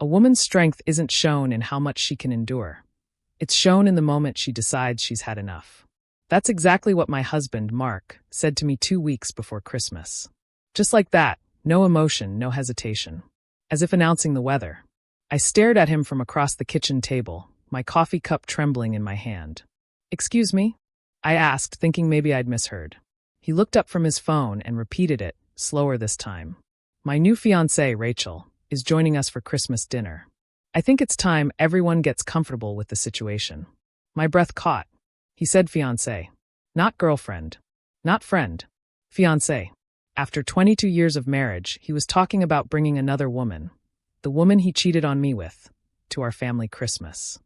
A woman's strength isn't shown in how much she can endure. It's shown in the moment she decides she's had enough. That's exactly what my husband, Mark, said to me 2 weeks before Christmas. Just like that, no emotion, no hesitation. As if announcing the weather. I stared at him from across the kitchen table, my coffee cup trembling in my hand. "Excuse me?" I asked, thinking maybe I'd misheard. He looked up from his phone and repeated it, slower this time. "My new fiancée, Rachel, is joining us for Christmas dinner. I think it's time everyone gets comfortable with the situation." My breath caught. He said fiancée. Not girlfriend. Not friend. Fiancée. After 22 years of marriage, he was talking about bringing another woman, the woman he cheated on me with, to our family Christmas.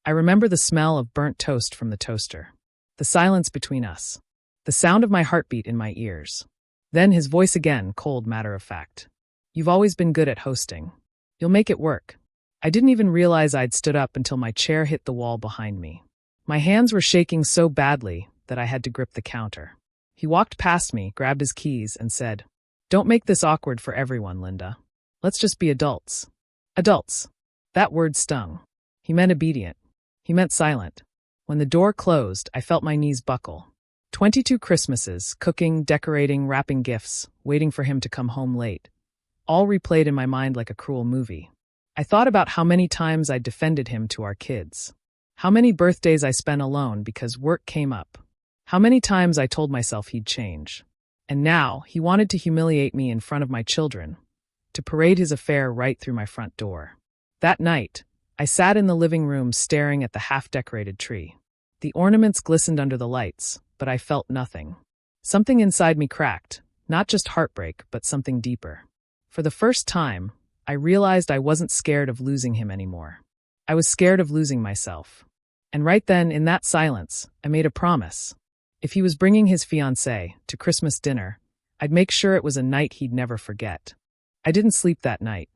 I remember the smell of burnt toast from the toaster, the silence between us, the sound of my heartbeat in my ears. Then his voice again, cold matter of fact. "You've always been good at hosting. You'll make it work." I didn't even realize I'd stood up until my chair hit the wall behind me. My hands were shaking so badly that I had to grip the counter. He walked past me, grabbed his keys, and said, "Don't make this awkward for everyone, Linda. Let's just be adults." Adults. That word stung. He meant obedient. He meant silent. When the door closed, I felt my knees buckle. 22 Christmases, cooking, decorating, wrapping gifts, waiting for him to come home late. All replayed in my mind like a cruel movie. I thought about how many times I defended him to our kids. How many birthdays I spent alone because work came up. How many times I told myself he'd change. And now, he wanted to humiliate me in front of my children, to parade his affair right through my front door. That night, I sat in the living room staring at the half-decorated tree. The ornaments glistened under the lights, but I felt nothing. Something inside me cracked, not just heartbreak, but something deeper. For the first time, I realized I wasn't scared of losing him anymore. I was scared of losing myself. And right then, in that silence, I made a promise. If he was bringing his fiancée to Christmas dinner, I'd make sure it was a night he'd never forget. I didn't sleep that night.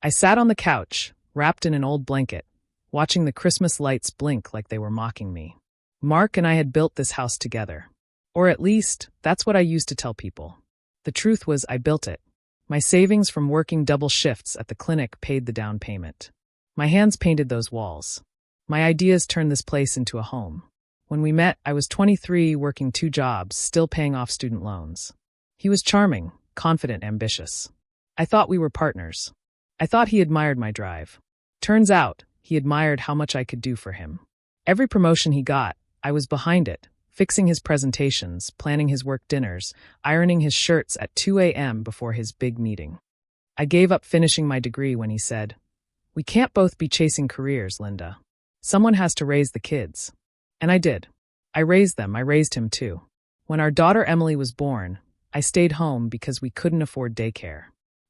I sat on the couch, wrapped in an old blanket, watching the Christmas lights blink like they were mocking me. Mark and I had built this house together. Or at least, that's what I used to tell people. The truth was, I built it. My savings from working double shifts at the clinic paid the down payment. My hands painted those walls. My ideas turned this place into a home. When we met, I was 23, working 2 jobs, still paying off student loans. He was charming, confident, ambitious. I thought we were partners. I thought he admired my drive. Turns out, he admired how much I could do for him. Every promotion he got, I was behind it, fixing his presentations, planning his work dinners, ironing his shirts at 2 a.m. before his big meeting. I gave up finishing my degree when he said, "We can't both be chasing careers, Linda. Someone has to raise the kids." And I did. I raised them. I raised him too. When our daughter Emily was born, I stayed home because we couldn't afford daycare.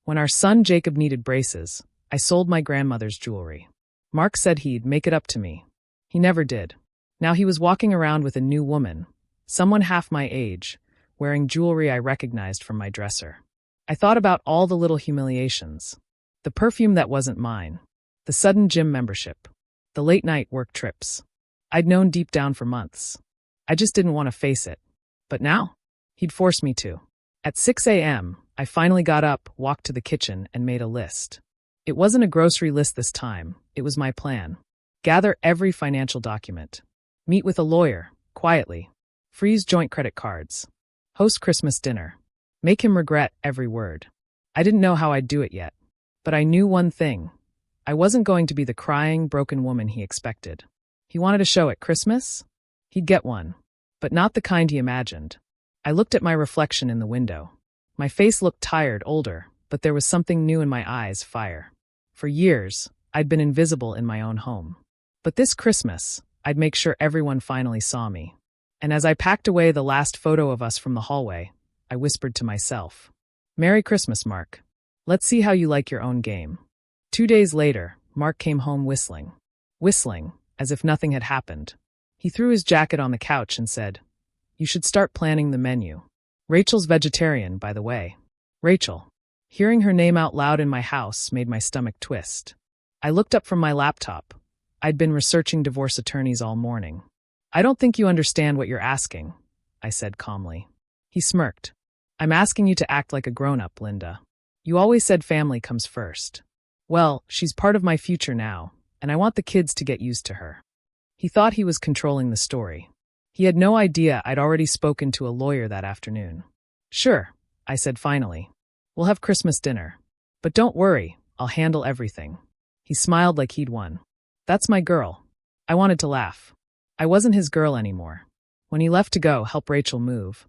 When our son Jacob needed braces, I sold my grandmother's jewelry. Mark said he'd make it up to me. He never did. Now he was walking around with a new woman, someone half my age, wearing jewelry I recognized from my dresser. I thought about all the little humiliations. The perfume that wasn't mine. The sudden gym membership. The late-night work trips. I'd known deep down for months. I just didn't want to face it. But now? He'd force me to. At 6 a.m., I finally got up, walked to the kitchen, and made a list. It wasn't a grocery list this time. It was my plan. Gather every financial document. Meet with a lawyer, quietly. Freeze joint credit cards. Host Christmas dinner. Make him regret every word. I didn't know how I'd do it yet. But I knew one thing. I wasn't going to be the crying, broken woman he expected. He wanted a show at Christmas? He'd get one. But not the kind he imagined. I looked at my reflection in the window. My face looked tired, older, but there was something new in my eyes, fire. For years, I'd been invisible in my own home. But this Christmas, I'd make sure everyone finally saw me. And as I packed away the last photo of us from the hallway, I whispered to myself, "Merry Christmas, Mark. Let's see how you like your own game." 2 days later, Mark came home whistling. Whistling, as if nothing had happened. He threw his jacket on the couch and said, "You should start planning the menu. Rachel's vegetarian, by the way." Rachel. Hearing her name out loud in my house made my stomach twist. I looked up from my laptop. I'd been researching divorce attorneys all morning. "I don't think you understand what you're asking," I said calmly. He smirked. "I'm asking you to act like a grown-up, Linda. You always said family comes first. Well, she's part of my future now, and I want the kids to get used to her. He thought he was controlling the story. He had no idea I'd already spoken to a lawyer that afternoon. Sure, I said finally. We'll have Christmas dinner. But don't worry, I'll handle everything. He smiled like he'd won. That's my girl. I wanted to laugh. I wasn't his girl anymore. When he left to go help Rachel move,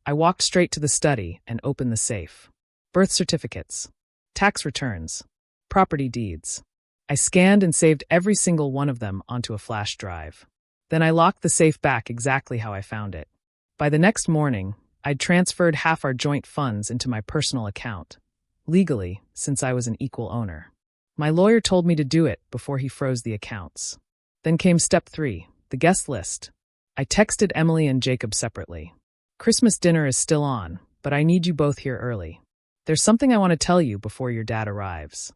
I walked straight to the study and opened the safe. Birth certificates, tax returns, property deeds. I scanned and saved every single one of them onto a flash drive. Then I locked the safe back exactly how I found it. By the next morning, I'd transferred half our joint funds into my personal account, legally, since I was an equal owner. My lawyer told me to do it before he froze the accounts. Then came step 3, the guest list. I texted Emily and Jacob separately. Christmas dinner is still on, but I need you both here early. There's something I want to tell you before your dad arrives.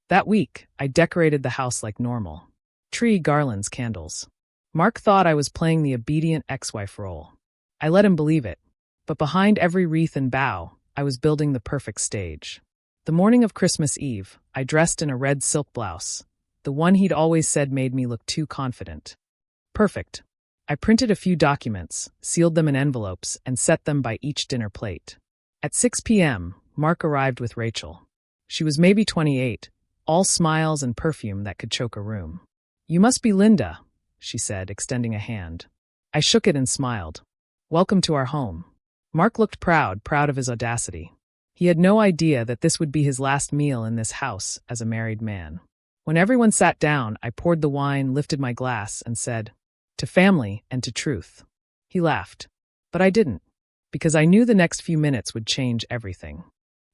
That week, I decorated the house like normal. Tree, garlands, candles. Mark thought I was playing the obedient ex-wife role. I let him believe it. But behind every wreath and bow, I was building the perfect stage. The morning of Christmas Eve, I dressed in a red silk blouse, the one he'd always said made me look too confident. Perfect. I printed a few documents, sealed them in envelopes, and set them by each dinner plate. At 6 p.m., Mark arrived with Rachel. She was maybe 28, all smiles and perfume that could choke a room. You must be Linda, she said, extending a hand. I shook it and smiled. Welcome to our home. Mark looked proud of his audacity. He had no idea that this would be his last meal in this house as a married man. When everyone sat down, I poured the wine, lifted my glass, and said, "To family and to truth." He laughed. But I didn't, because I knew the next few minutes would change everything.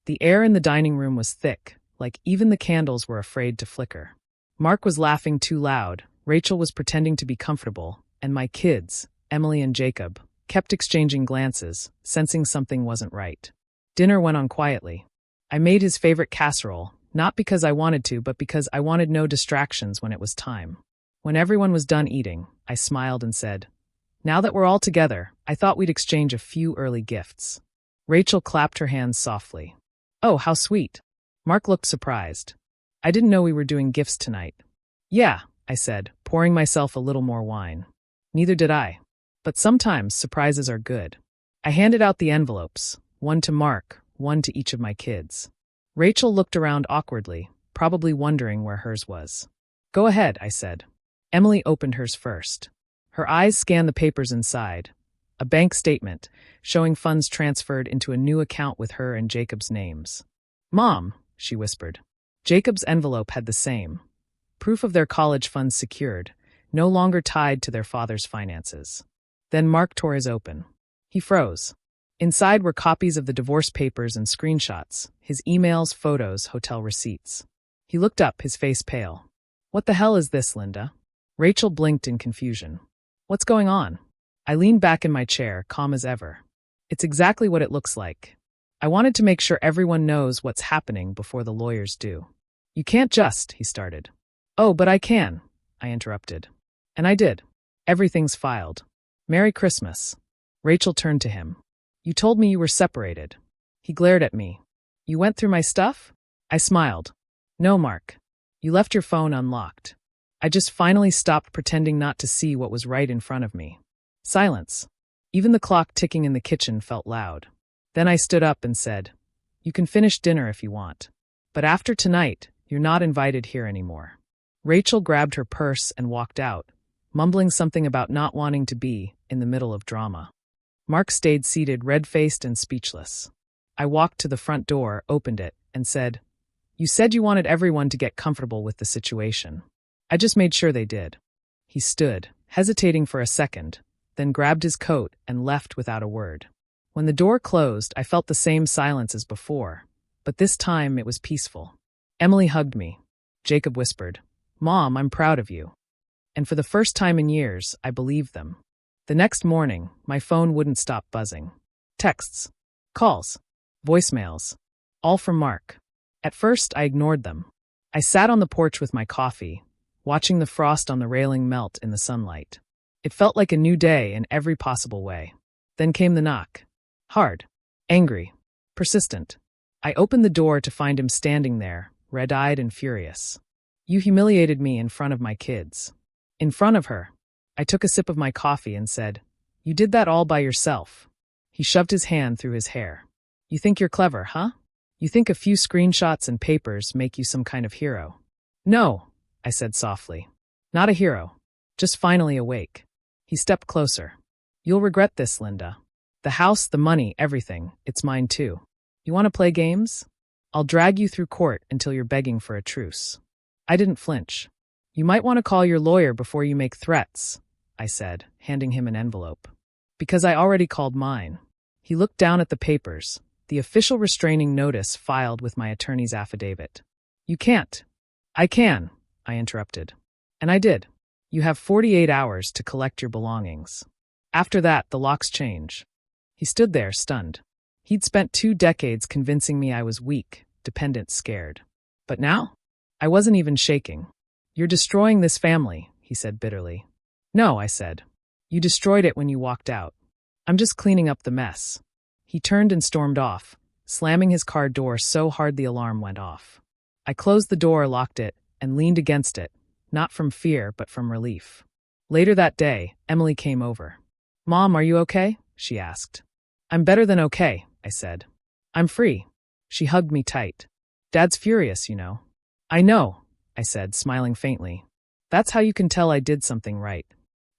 The air in the dining room was thick, like even the candles were afraid to flicker. Mark was laughing too loud, Rachel was pretending to be comfortable, and my kids, Emily and Jacob, kept exchanging glances, sensing something wasn't right. Dinner went on quietly. I made his favorite casserole, not because I wanted to, but because I wanted no distractions when it was time. When everyone was done eating, I smiled and said, "Now that we're all together, I thought we'd exchange a few early gifts." Rachel clapped her hands softly. "Oh, how sweet." Mark looked surprised. "I didn't know we were doing gifts tonight." "Yeah," I said, pouring myself a little more wine. "Neither did I. But sometimes surprises are good." I handed out the envelopes, one to Mark, one to each of my kids. Rachel looked around awkwardly, probably wondering where hers was. "Go ahead," I said. Emily opened hers first. Her eyes scanned the papers inside. A bank statement, showing funds transferred into a new account with her and Jacob's names. "Mom," she whispered. Jacob's envelope had the same. Proof of their college funds secured, no longer tied to their father's finances. Then Mark tore his open. He froze. Inside were copies of the divorce papers and screenshots, his emails, photos, hotel receipts. He looked up, his face pale. "What the hell is this, Linda?" Rachel blinked in confusion. "What's going on?" I leaned back in my chair, calm as ever. "It's exactly what it looks like. I wanted to make sure everyone knows what's happening before the lawyers do." "You can't just," he started. "Oh, but I can," I interrupted. And I did. "Everything's filed. Merry Christmas." Rachel turned to him. "You told me you were separated." He glared at me. "You went through my stuff?" I smiled. "No, Mark. You left your phone unlocked. I just finally stopped pretending not to see what was right in front of me." Silence. Even the clock ticking in the kitchen felt loud. Then I stood up and said, "You can finish dinner if you want. But after tonight, you're not invited here anymore." Rachel grabbed her purse and walked out, mumbling something about not wanting to be in the middle of drama. Mark stayed seated, red-faced and speechless. I walked to the front door, opened it, and said, "You said you wanted everyone to get comfortable with the situation. I just made sure they did." He stood, hesitating for a second, then grabbed his coat and left without a word. When the door closed, I felt the same silence as before, but this time it was peaceful. Emily hugged me. Jacob whispered, "Mom, I'm proud of you." And for the first time in years, I believed them. The next morning, my phone wouldn't stop buzzing. Texts, calls, voicemails, all from Mark. At first, I ignored them. I sat on the porch with my coffee, watching the frost on the railing melt in the sunlight. It felt like a new day in every possible way. Then came the knock. Hard, angry, persistent. I opened the door to find him standing there, red-eyed and furious. You humiliated me in front of my kids. In front of her. I took a sip of my coffee and said, "You did that all by yourself." He shoved his hand through his hair. "You think you're clever, huh? You think a few screenshots and papers make you some kind of hero?" "No," I said softly. "Not a hero. Just finally awake." He stepped closer. "You'll regret this, Linda. The house, the money, everything, it's mine too. You want to play games? I'll drag you through court until you're begging for a truce." I didn't flinch. "You might want to call your lawyer before you make threats," I said, handing him an envelope. "Because I already called mine." He looked down at the papers, the official restraining notice filed with my attorney's affidavit. "You can't." "I can," I interrupted. And I did. "You have 48 hours to collect your belongings. After that, the locks change." He stood there, stunned. He'd spent 2 decades convincing me I was weak, dependent, scared. But now? I wasn't even shaking. "You're destroying this family," he said bitterly. "No," I said. "You destroyed it when you walked out. I'm just cleaning up the mess." He turned and stormed off, slamming his car door so hard the alarm went off. I closed the door, locked it, and leaned against it, not from fear but from relief. Later that day, Emily came over. "Mom, are you okay?" she asked. "I'm better than okay," I said. "I'm free." She hugged me tight. "Dad's furious, you know." "I know," I said, smiling faintly. "That's how you can tell I did something right."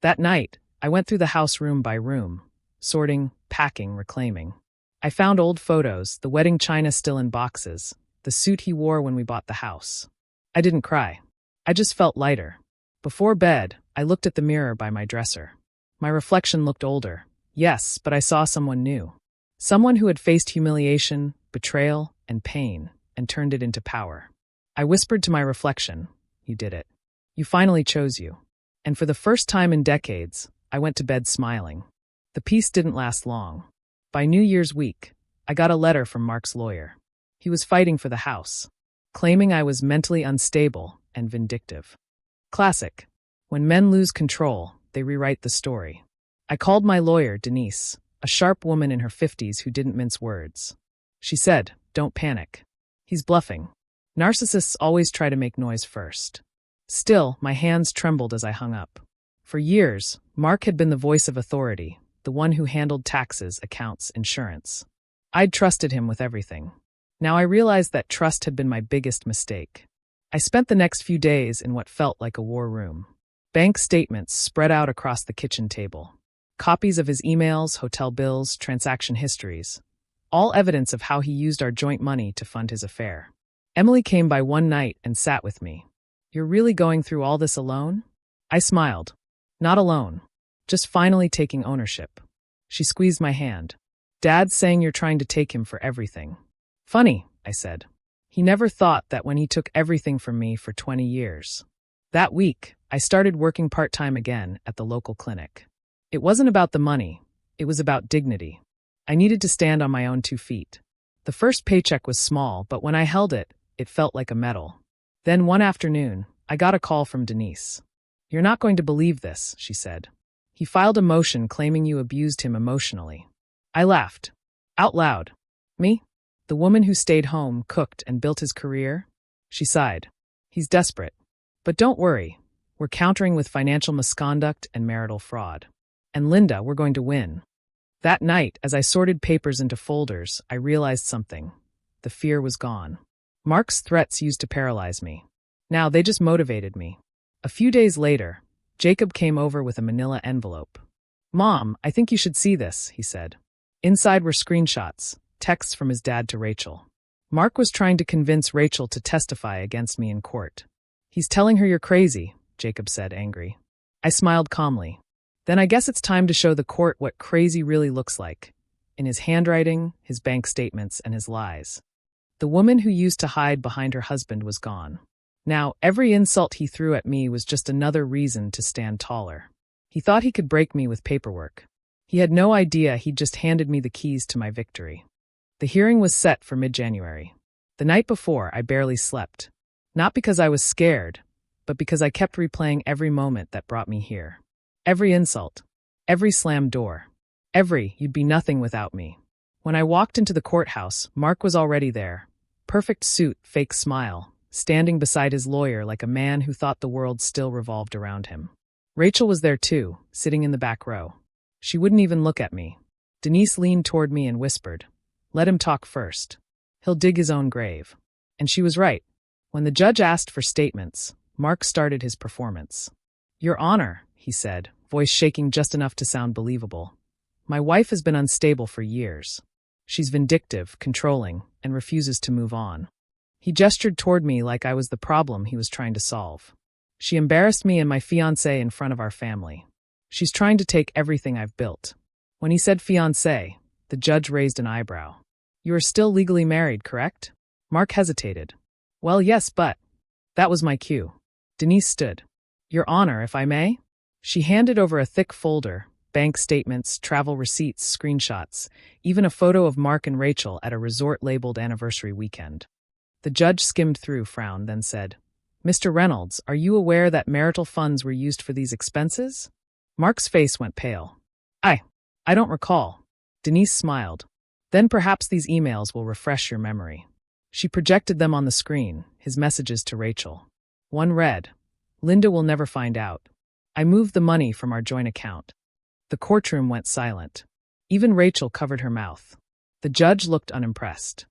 That night, I went through the house room by room, sorting, packing, reclaiming. I found old photos, the wedding china still in boxes, the suit he wore when we bought the house. I didn't cry. I just felt lighter. Before bed, I looked at the mirror by my dresser. My reflection looked older. Yes, but I saw someone new. Someone who had faced humiliation, betrayal, and pain, and turned it into power. I whispered to my reflection, "You did it. You finally chose you." And for the first time in decades, I went to bed smiling. The peace didn't last long. By New Year's week, I got a letter from Mark's lawyer. He was fighting for the house, claiming I was mentally unstable and vindictive. Classic. When men lose control, they rewrite the story. I called my lawyer, Denise, a sharp woman in her 50s who didn't mince words. She said, "Don't panic. He's bluffing. Narcissists always try to make noise first." Still, my hands trembled as I hung up. For years, Mark had been the voice of authority, the one who handled taxes, accounts, insurance. I'd trusted him with everything. Now I realized that trust had been my biggest mistake. I spent the next few days in what felt like a war room. Bank statements spread out across the kitchen table. Copies of his emails, hotel bills, transaction histories. All evidence of how he used our joint money to fund his affair. Emily came by one night and sat with me. "You're really going through all this alone?" I smiled. "Not alone. Just finally taking ownership." She squeezed my hand. "Dad's saying you're trying to take him for everything." "Funny," I said. "He never thought that when he took everything from me for 20 years. That week, I started working part-time again at the local clinic. It wasn't about the money. It was about dignity. I needed to stand on my own 2 feet. The first paycheck was small, but when I held it, it felt like a medal. Then one afternoon, I got a call from Denise. "You're not going to believe this," she said. "He filed a motion claiming you abused him emotionally." I laughed. Out loud. "Me? The woman who stayed home, cooked, and built his career?" She sighed. "He's desperate. But don't worry. We're countering with financial misconduct and marital fraud. And Linda, we're going to win." That night, as I sorted papers into folders, I realized something. The fear was gone. Mark's threats used to paralyze me. Now they just motivated me. A few days later, Jacob came over with a manila envelope. "Mom, I think you should see this," he said. Inside were screenshots, texts from his dad to Rachel. Mark was trying to convince Rachel to testify against me in court. "He's telling her you're crazy," Jacob said, angry. I smiled calmly. "Then I guess it's time to show the court what crazy really looks like. In his handwriting, his bank statements, and his lies." The woman who used to hide behind her husband was gone. Now, every insult he threw at me was just another reason to stand taller. He thought he could break me with paperwork. He had no idea he'd just handed me the keys to my victory. The hearing was set for mid-January. The night before, I barely slept. Not because I was scared, but because I kept replaying every moment that brought me here. Every insult. Every slammed door. Every, "You'd be nothing without me." When I walked into the courthouse, Mark was already there. Perfect suit, fake smile, standing beside his lawyer like a man who thought the world still revolved around him. Rachel was there too, sitting in the back row. She wouldn't even look at me. Denise leaned toward me and whispered, "Let him talk first. He'll dig his own grave." And she was right. When the judge asked for statements, Mark started his performance. "Your Honor," he said, voice shaking just enough to sound believable. "My wife has been unstable for years. She's vindictive, controlling, and refuses to move on." He gestured toward me like I was the problem he was trying to solve. "She embarrassed me and my fiancé in front of our family. She's trying to take everything I've built." When he said fiancé, the judge raised an eyebrow. "You are still legally married, correct?" Mark hesitated. "Well, yes, but..." That was my cue. Denise stood. "Your Honor, if I may?" She handed over a thick folder, bank statements, travel receipts, screenshots, even a photo of Mark and Rachel at a resort labeled anniversary weekend. The judge skimmed through, frowned, then said, "Mr. Reynolds, are you aware that marital funds were used for these expenses?" Mark's face went pale. I don't recall." Denise smiled. "Then perhaps these emails will refresh your memory." She projected them on the screen, his messages to Rachel. One read, "Linda will never find out. I moved the money from our joint account." The courtroom went silent. Even Rachel covered her mouth. The judge looked unimpressed.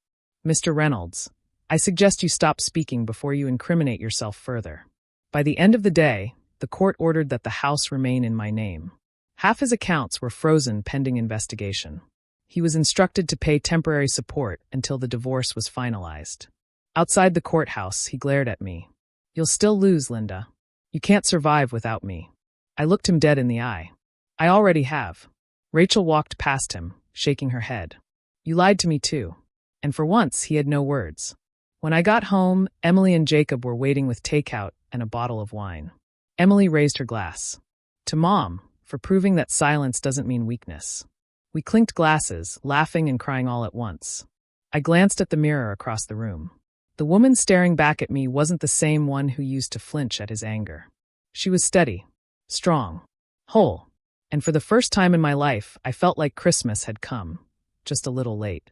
"Mr. Reynolds, I suggest you stop speaking before you incriminate yourself further." By the end of the day, the court ordered that the house remain in my name. Half his accounts were frozen pending investigation. He was instructed to pay temporary support until the divorce was finalized. Outside the courthouse, he glared at me. "You'll still lose, Linda. You can't survive without me." I looked him dead in the eye. "I already have." Rachel walked past him, shaking her head. "You lied to me too." And for once, he had no words. When I got home, Emily and Jacob were waiting with takeout and a bottle of wine. Emily raised her glass. "To Mom, for proving that silence doesn't mean weakness." We clinked glasses, laughing and crying all at once. I glanced at the mirror across the room. The woman staring back at me wasn't the same one who used to flinch at his anger. She was steady, strong, whole, and for the first time in my life, I felt like Christmas had come, just a little late.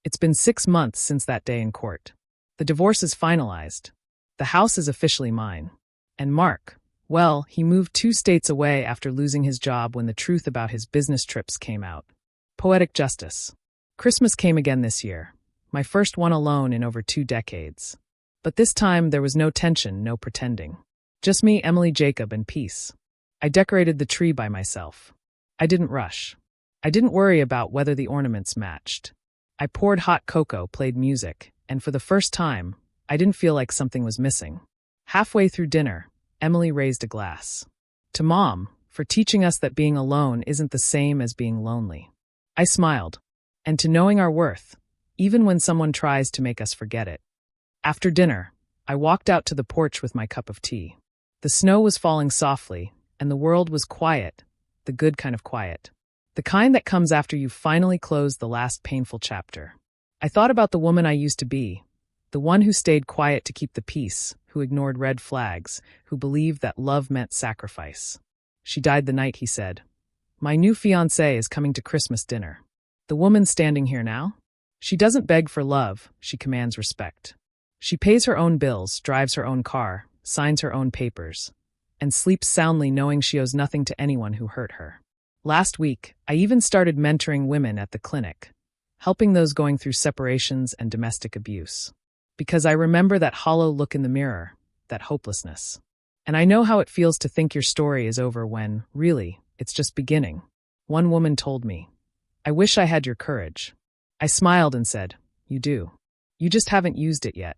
It's been 6 months since that day in court. The divorce is finalized. The house is officially mine. And Mark, well, he moved 2 states away after losing his job when the truth about his business trips came out. Poetic justice. Christmas came again this year, my first one alone in over 2 decades. But this time there was no tension, no pretending. Just me, Emily, Jacob, and peace. I decorated the tree by myself. I didn't rush. I didn't worry about whether the ornaments matched. I poured hot cocoa, played music, and for the first time, I didn't feel like something was missing. Halfway through dinner, Emily raised a glass. "To Mom, for teaching us that being alone isn't the same as being lonely." I smiled. "And to knowing our worth, even when someone tries to make us forget it." After dinner, I walked out to the porch with my cup of tea. The snow was falling softly, and the world was quiet, the good kind of quiet. The kind that comes after you've finally closed the last painful chapter. I thought about the woman I used to be, the one who stayed quiet to keep the peace, who ignored red flags, who believed that love meant sacrifice. "She died the night," he said. "My new fiancé is coming to Christmas dinner. The woman standing here now? She doesn't beg for love, she commands respect. She pays her own bills, drives her own car, signs her own papers, and sleeps soundly knowing she owes nothing to anyone who hurt her." Last week, I even started mentoring women at the clinic, helping those going through separations and domestic abuse. Because I remember that hollow look in the mirror, that hopelessness. And I know how it feels to think your story is over when, really, it's just beginning. One woman told me, "I wish I had your courage." I smiled and said, "You do. You just haven't used it yet."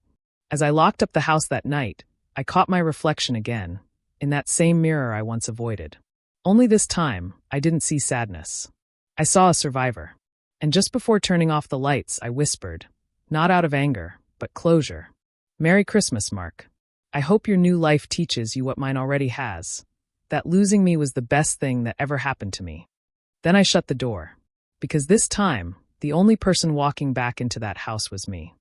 As I locked up the house that night, I caught my reflection again, in that same mirror I once avoided. Only this time, I didn't see sadness. I saw a survivor. And just before turning off the lights, I whispered, not out of anger, but closure. "Merry Christmas, Mark. I hope your new life teaches you what mine already has, that losing me was the best thing that ever happened to me." Then I shut the door. Because this time, the only person walking back into that house was me.